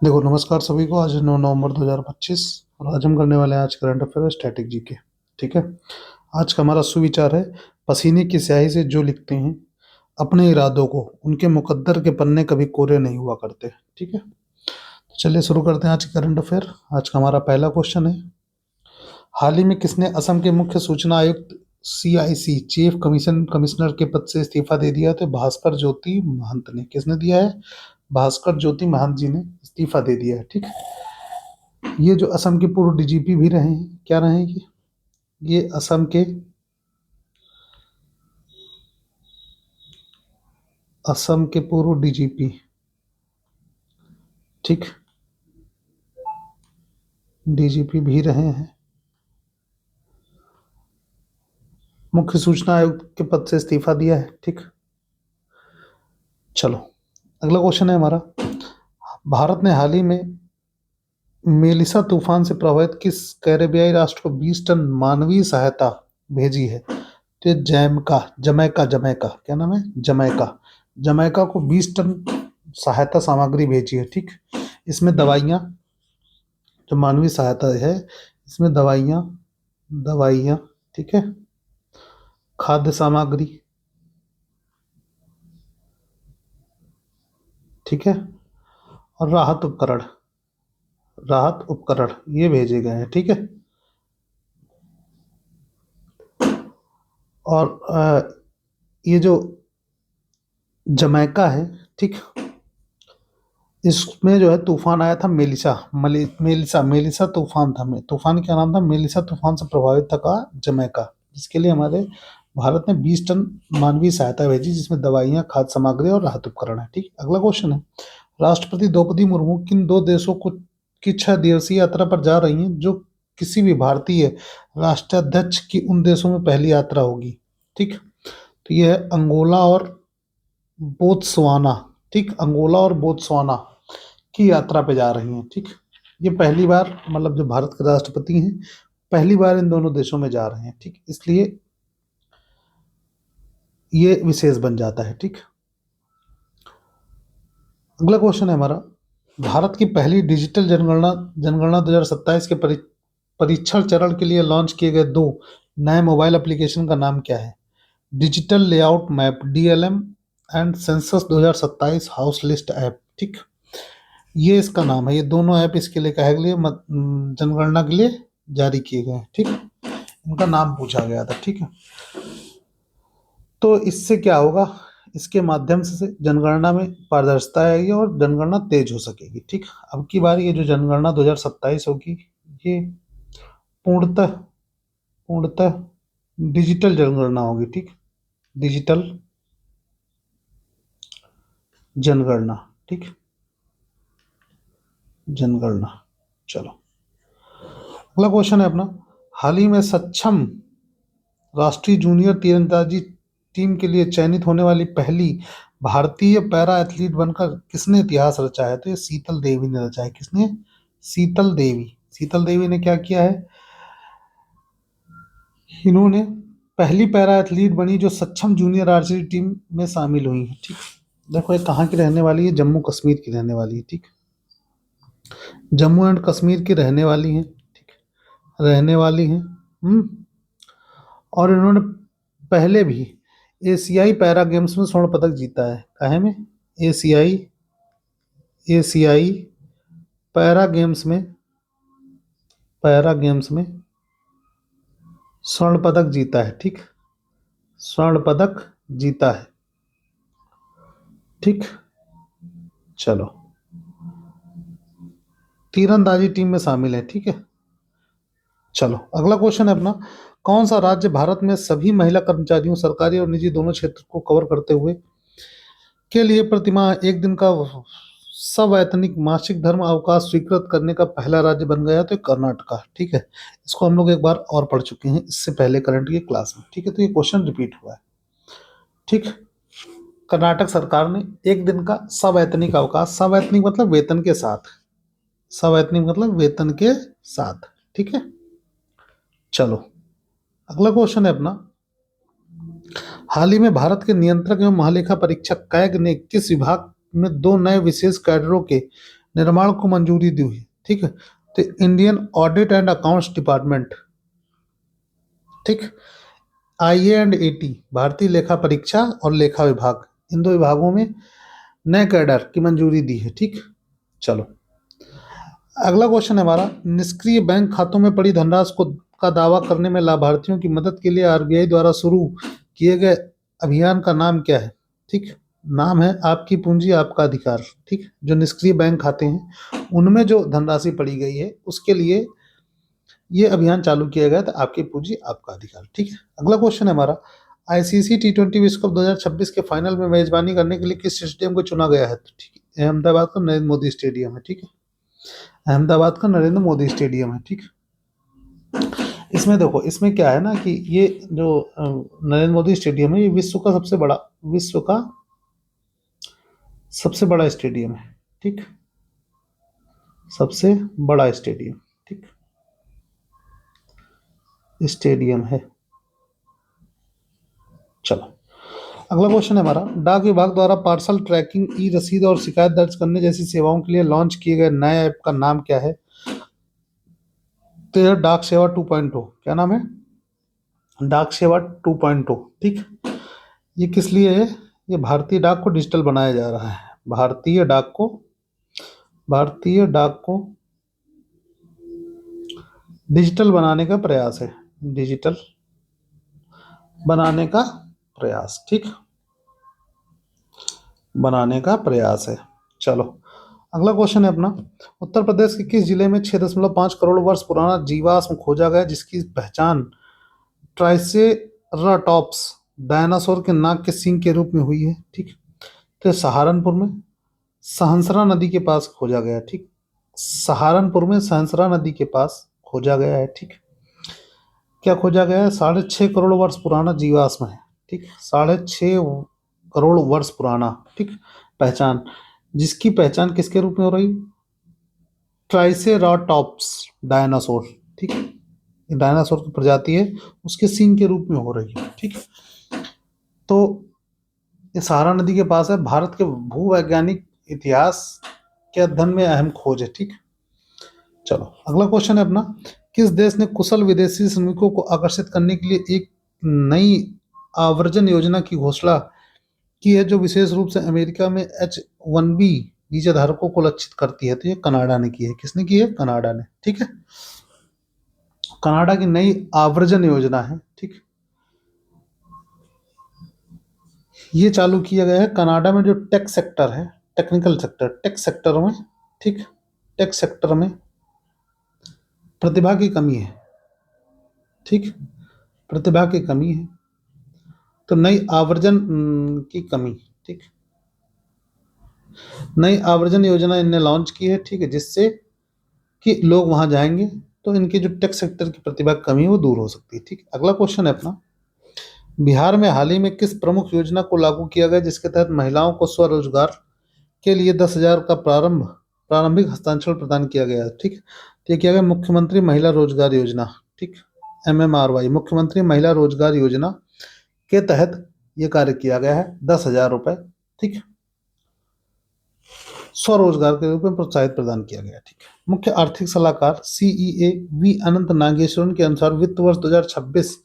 देखो, नमस्कार सभी को। आज 9 नवंबर 2025 और आज हम करने वाले हैं आज करंट अफेयर स्टैटिक जीके। ठीक है। आज का हमारा सुविचार है, पसीने की स्याही से जो लिखते हैं अपने इरादों को, उनके मुकद्दर के पन्ने कभी कोरे नहीं हुआ करते। ठीक है, तो चलिए शुरू करते हैं आज की करंट अफेयर। आज का हमारा पहला क्वेश्चन है, हाल ही में किसने असम के मुख्य सूचना आयुक्त CIC चीफ कमिश्नर के पद से इस्तीफा दे दिया? तो भास्कर ज्योति महंत ने। किसने दिया है? भास्कर ज्योति महंत जी ने इस्तीफा दे दिया है। ठीक है। ये जो असम के पूर्व DGP भी रहे हैं, क्या रहे हैं ये असम के पूर्व DGP। ठीक, DGP भी रहे हैं, मुख्य सूचना आयुक्त के पद से इस्तीफा दिया है। ठीक, चलो अगला क्वेश्चन है हमारा, भारत ने हाल ही में मेलिसा तूफान से प्रभावित किस कैरेबियाई राष्ट्र को 20 टन मानवीय सहायता भेजी है? तो जैमका जमैका जमैका क्या नाम है? जमैका। जमैका को 20 टन सहायता सामग्री भेजी है। ठीक, इसमें दवाइयाँ, जो मानवीय सहायता है इसमें दवाइयाँ, ठीक है, खाद्य सामग्री, ठीक है, और राहत उपकरण ये भेजे गए हैं। ठीक है। और ये जो जमैका है, ठीक, इसमें जो है तूफान आया था मेलिसा तूफान था। तूफान क्या नाम था? मेलिसा तूफान से प्रभावित था का जमैका, जिसके लिए हमारे भारत ने 20 टन मानवीय सहायता भेजी, जिसमें दवाइयाँ, खाद्य सामग्री और राहत उपकरण है। ठीक, अगला क्वेश्चन है, राष्ट्रपति द्रौपदी मुर्मू किन दो देशों को की 6 दिवसीय यात्रा पर जा रही हैं, जो किसी भी भारतीय राष्ट्राध्यक्ष की उन देशों में पहली यात्रा होगी? ठीक, तो ये है अंगोला और बोत्सवाना। ठीक, अंगोला और बोत्सवाना की यात्रा पे जा रही हैं। ठीक, ये पहली बार, मतलब जो भारत के राष्ट्रपति हैं पहली बार इन दोनों देशों में जा रहे हैं। ठीक, इसलिए ये विशेष बन जाता है। ठीक, अगला क्वेश्चन है हमारा, भारत की पहली डिजिटल जनगणना 2027 के परीक्षण चरण के लिए लॉन्च किए गए दो नए मोबाइल एप्लीकेशन का नाम क्या है? Digital layout map DLM and census 2027 house list app. ठीक, ये इसका नाम है। ये दोनों ऐप इसके लिए कहे लिए जनगणना के लिए जारी किए गए हैं। ठीक, इनका नाम पूछा गया था। ठीक है, तो इससे क्या होगा? इसके माध्यम से जनगणना में पारदर्शिता आएगी और जनगणना तेज हो सकेगी। ठीक, अब की बार ये जो जनगणना 2027 होगी, ये पूर्णतः पूर्णतः डिजिटल जनगणना होगी। ठीक, डिजिटल जनगणना। ठीक, जनगणना। चलो अगला क्वेश्चन है अपना, हाल ही में सक्षम राष्ट्रीय जूनियर तीरंदाजी टीम के लिए चयनित होने वाली पहली भारतीय पैरा एथलीट बनकर किसने इतिहास रचा है? तो ये शीतल देवी ने रचा है। किसने? शीतल देवी ने क्या किया है? इन्होंने पहली पैरा एथलीट बनी जो सक्षम जूनियर आर्चरी टीम में शामिल हुई है। ठीक, देखो ये कहाँ की रहने वाली है? जम्मू कश्मीर की रहने वाली है। ठीक, जम्मू एंड कश्मीर की रहने वाली है। ठीक, रहने वाली है। और इन्होंने पहले भी एशियाई पैरा गेम्स में स्वर्ण पदक जीता है। काहे में? एशियाई एशियाई पैरा गेम्स में स्वर्ण पदक जीता है। ठीक, स्वर्ण पदक जीता है। ठीक, चलो तीरंदाजी टीम में शामिल है। ठीक है, चलो अगला क्वेश्चन है अपना, कौन सा राज्य भारत में सभी महिला कर्मचारियों, सरकारी और निजी दोनों क्षेत्र को कवर करते हुए के लिए प्रतिमाह एक दिन का सवैतनिक मासिक धर्म अवकाश स्वीकृत करने का पहला राज्य बन गया? तो कर्नाटका। ठीक है, इसको हम लोग एक बार और पढ़ चुके हैं इससे पहले करंट की क्लास में। ठीक है, तो ये क्वेश्चन रिपीट हुआ है। ठीक, कर्नाटक सरकार ने एक दिन का सवैतनिक अवकाश, सवैतनिक मतलब वेतन के साथ, सवैतनिक मतलब वेतन के साथ। ठीक है, चलो अगला क्वेश्चन है अपना, हाल ही में भारत के नियंत्रक एवं महालेखा परीक्षक कैग ने किस विभाग में दो नए विशेष कैडरों के निर्माण को मंजूरी दी हुई, ठीक है। तो Indian audit and accounts department, ठीक। IA&AT, भारतीय लेखा परीक्षा और लेखा विभाग, इन दो विभागों में नए कैडर की मंजूरी दी है, ठीक। चलो, अगला क्वेश्चन है हमारा, निष्क्रिय बैंक खातों में पड़ी धनराशि को का दावा करने में लाभार्थियों की मदद के लिए RBI द्वारा शुरू किए गए अभियान का नाम क्या है, ठीक। नाम है आपकी पूंजी आपका अधिकार, ठीक। जो निष्क्रिय बैंक खाते हैं उनमें जो धनराशि पड़ी गई है उसके लिए ये अभियान चालू किया गया था, आपकी पूंजी आपका अधिकार, ठीक है। अगला क्वेश्चन है हमारा, ICC T20 विश्व कप 2026 के फाइनल में मेजबानी करने के लिए किस स्टेडियम को चुना गया है, तो ठीक है, अहमदाबाद का नरेंद्र मोदी स्टेडियम है, ठीक है। अहमदाबाद का नरेंद्र मोदी स्टेडियम है, ठीक। इसमें देखो, इसमें क्या है ना कि ये जो नरेंद्र मोदी स्टेडियम है, ये विश्व का सबसे बड़ा स्टेडियम है, ठीक। सबसे बड़ा स्टेडियम, ठीक, स्टेडियम है। चलो, अगला क्वेश्चन है हमारा, डाक विभाग द्वारा पार्सल ट्रैकिंग, ई रसीद और शिकायत दर्ज करने जैसी सेवाओं के लिए लॉन्च किए गए नए ऐप का नाम क्या है, तो यह डाक सेवा 2.0, क्या नाम है, डाक सेवा 2.0, ठीक। ये किस लिए है, ये भारतीय डाक को डिजिटल बनाया जा रहा है, भारतीय डाक को डिजिटल बनाने का प्रयास है, डिजिटल बनाने का प्रयास, ठीक, बनाने का प्रयास है। चलो, अगला क्वेश्चन है अपना, उत्तर प्रदेश के किस जिले में 6.5 करोड़ वर्ष पुराना जीवाश्म खोजा गया जिसकी पहचान ट्राइसेराटॉप्स डायनासोर के नाक के सींग के रूप में हुई है, ठीक। तो सहारनपुर में सहंसरा नदी के पास खोजा गया है, ठीक। सहारनपुर में सहंसरा नदी के पास खोजा गया है, ठीक। क्या खोजा गया है, 6.5 करोड़ वर्ष पुराना जीवाश्म है, ठीक, 6.5 करोड़ वर्ष पुराना, ठीक। पहचान, जिसकी पहचान किसके रूप में हो रही, ट्राइसेराटॉप्स डायनासोर, ठीक, डायनासोर की प्रजाति है, उसके सींग के रूप में हो रही है, ठीक। तो ये सहारा नदी के पास है, भारत के भूवैज्ञानिक इतिहास के अध्ययन में अहम खोज है, ठीक। चलो, अगला क्वेश्चन है अपना, किस देश ने कुशल विदेशी श्रमिकों को आकर्षित करने के लिए एक नई आव्रजन योजना की घोषणा की है जो विशेष रूप से अमेरिका में H1B वीजा धारकों को लक्षित करती है, तो ये कनाडा ने की है, किसने की है, कनाडा ने, ठीक है। कनाडा की नई आव्रजन योजना है, ठीक। ये चालू किया गया है कनाडा में, जो टेक सेक्टर है, टेक्निकल सेक्टर, टेक सेक्टर में, ठीक, टेक सेक्टर में प्रतिभा की कमी है, ठीक, प्रतिभा की कमी है, तो नई आवर्जन की कमी, ठीक, नई आवर्जन योजना इनने लॉन्च की है, ठीक है, जिससे कि लोग वहां जाएंगे तो इनकी जो टेक सेक्टर की प्रतिभा की कमी है वो दूर हो सकती है, ठीक। अगला क्वेश्चन है अपना, बिहार में हाल ही में किस प्रमुख योजना को लागू किया गया जिसके तहत महिलाओं को स्वरोजगार के लिए 10,000 का प्रारंभिक हस्तांतरण प्रदान किया गया है, ठीक। तो ये किया गया मुख्यमंत्री महिला रोजगार योजना, ठीक, MMRY, मुख्यमंत्री महिला रोजगार योजना के तहत ये कार्य किया गया है, 10,000 रुपए, ठीक, स्वरोजगार के रूप में प्रोत्साहित प्रदान किया गया, ठीक। मुख्य आर्थिक सलाहकार CEA V अनंत नागेश्वरन के अनुसार वित्त वर्ष 2026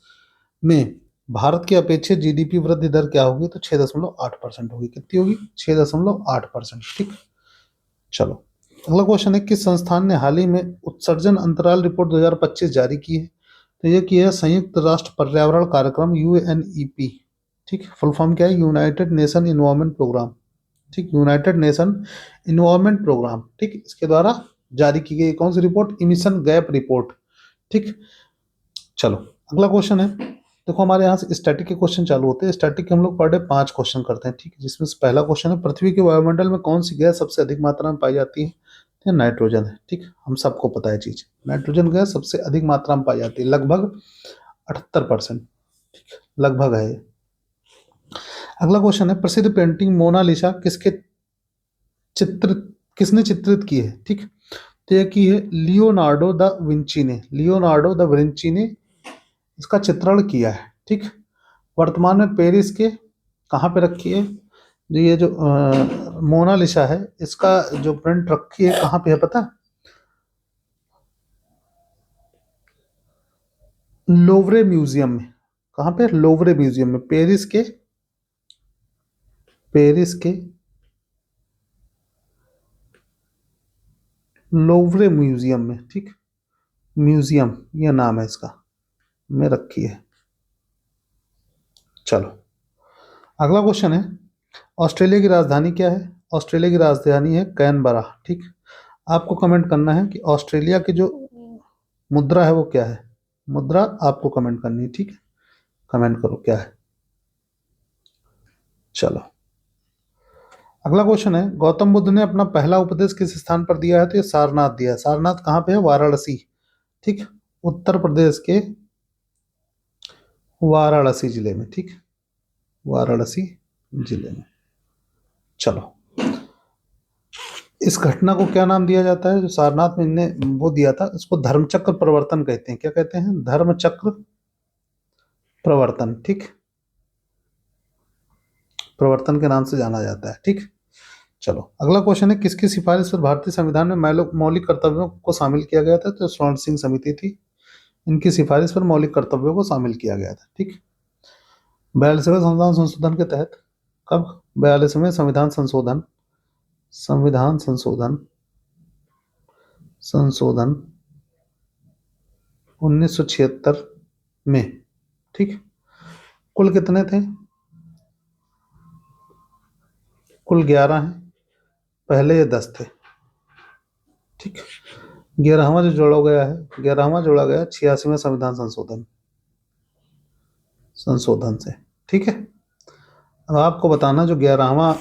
में भारत की अपेक्षित GDP वृद्धि दर क्या होगी, तो 6.8% होगी, कितनी होगी, 6.8%, ठीक। चलो, अगला क्वेश्चन है, किस संस्थान ने हाल ही में उत्सर्जन अंतराल रिपोर्ट 2025 जारी की है, तो ये की है संयुक्त राष्ट्र पर्यावरण कार्यक्रम UNEP, ठीक, फुल फॉर्म क्या है, यूनाइटेड नेशन इन्वायरमेंट प्रोग्राम, ठीक, यूनाइटेड नेशन इन्वायरमेंट प्रोग्राम, ठीक, इसके द्वारा जारी की गई कौन सी रिपोर्ट, इमिशन गैप रिपोर्ट, ठीक। चलो, अगला क्वेश्चन है, देखो हमारे यहाँ से स्टैटिक के क्वेश्चन चालू होते हैं, स्टैटिक के हम लोग पर डे 5 क्वेश्चन करते हैं, ठीक, जिसमें से पहला क्वेश्चन है, पृथ्वी के वायुमंडल में कौन सी गैस सबसे अधिक मात्रा में पाई जाती है, तो नाइट्रोजन है, ठीक, हम सबको पता है चीज, नाइट्रोजन गैस सबसे अधिक मात्रा में पाई जाती है, लगभग 78%, ठीक, लगभग है ये। अगला क्वेश्चन है, प्रसिद्ध पेंटिंग मोनालिसा चित्र किसने चित्रित की है, ठीक, तो यह की है लियोनार्डो दा विंची ने, लियोनार्डो दा विंची ने इसका चित्रण किया है, ठीक। वर्तमान में पेरिस के कहाँ पे रखी है, जो ये जो मोनालिसा है, इसका जो प्रिंट रखी है कहाँ पे है पता है? लोवरे म्यूजियम में। कहाँ पे? लोवरे म्यूजियम में, पेरिस के लोवरे म्यूजियम में, ठीक। म्यूजियम ये नाम है इसका, में रखी है। चलो, अगला क्वेश्चन है, ऑस्ट्रेलिया की राजधानी क्या है? ऑस्ट्रेलिया की राजधानी है कैनबरा, ठीक। आपको कमेंट करना है कि ऑस्ट्रेलिया की जो मुद्रा है वो क्या है। मुद्रा आपको कमेंट करनी है, ठीक है। कमेंट करो क्या है। चलो, अगला क्वेश्चन है, गौतम बुद्ध ने अपना पहला उपदेश किस स्थान पर दिया है? तो ये सारनाथ दिया है। सारनाथ कहाँ पे है? वाराणसी, ठीक। उत्तर प्रदेश के वाराणसी जिले में, ठीक। वाराणसी जिले में। चलो, इस घटना को क्या नाम दिया जाता है जो सारनाथ में इनने वो दिया था? इसको धर्मचक्र प्रवर्तन कहते हैं। क्या कहते हैं? धर्मचक्र प्रवर्तन, ठीक। प्रवर्तन के नाम से जाना जाता है, ठीक। चलो, अगला क्वेश्चन है, किसकी सिफारिश पर भारतीय संविधान में मौलिक कर्तव्यों को शामिल किया गया था? तो स्वर्ण सिंह समिति थी, इनकी सिफारिश पर मौलिक कर्तव्यों को शामिल किया गया था, ठीक। 42वें संविधान संशोधन के तहत, कब? 42वें संविधान संशोधन संशोधन 1976 में, ठीक। कुल कितने थे? कुल 11 हैं। पहले ये 10 थे, ठीक। 11वां जो जोड़ा गया है, 11वां जोड़ा गया 86वें संविधान संशोधन संशोधन से, ठीक है। अब आपको बताना जो 11वां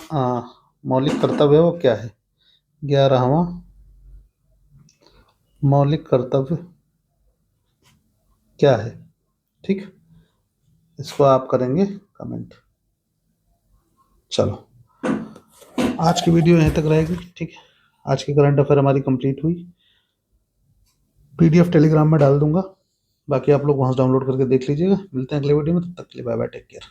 मौलिक कर्तव्य है वो क्या है। 11वां मौलिक कर्तव्य क्या है, ठीक। इसको आप करेंगे कमेंट। चलो, आज की वीडियो यहीं तक रहेगी, ठीक है। आज की करंट अफेयर हमारी कंप्लीट हुई। पीडीएफ टेलीग्राम में डाल दूंगा, बाकी आप लोग वहां से डाउनलोड करके देख लीजिएगा। मिलते हैं अगले वीडियो में, तब तक के लिए बाय बाय, टेक केयर।